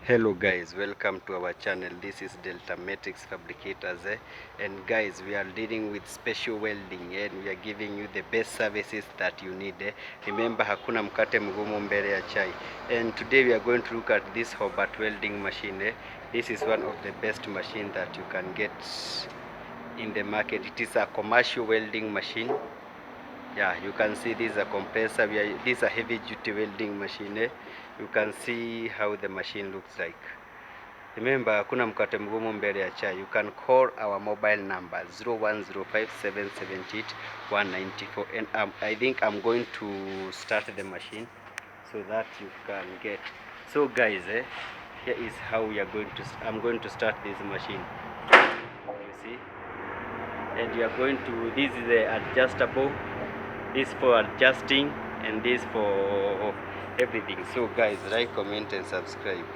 Hello guys, welcome to our channel. This is Delta Matrix Fabricators and guys, we are dealing with special welding and we are giving you the best services that you need. Remember, hakuna mkate mgumu mbele ya chai. And today we are going to look at this Horbat welding machine. This is one of the best machine that you can get in the market. It is a commercial welding machine. Yeah, you can see this is a compressor. This is a heavy duty welding machine. You can see how the machine looks like. Remember, hakuna mkate mgumu mbele ya chai. You can call our mobile number 0105778194 and I think I'm going to start the machine so that you can get. So guys, here is how we are going to I'm going to start this machine. You see? And you are going to, this is the adjustable, this for adjusting and this for everything. So guys, like, comment and subscribe.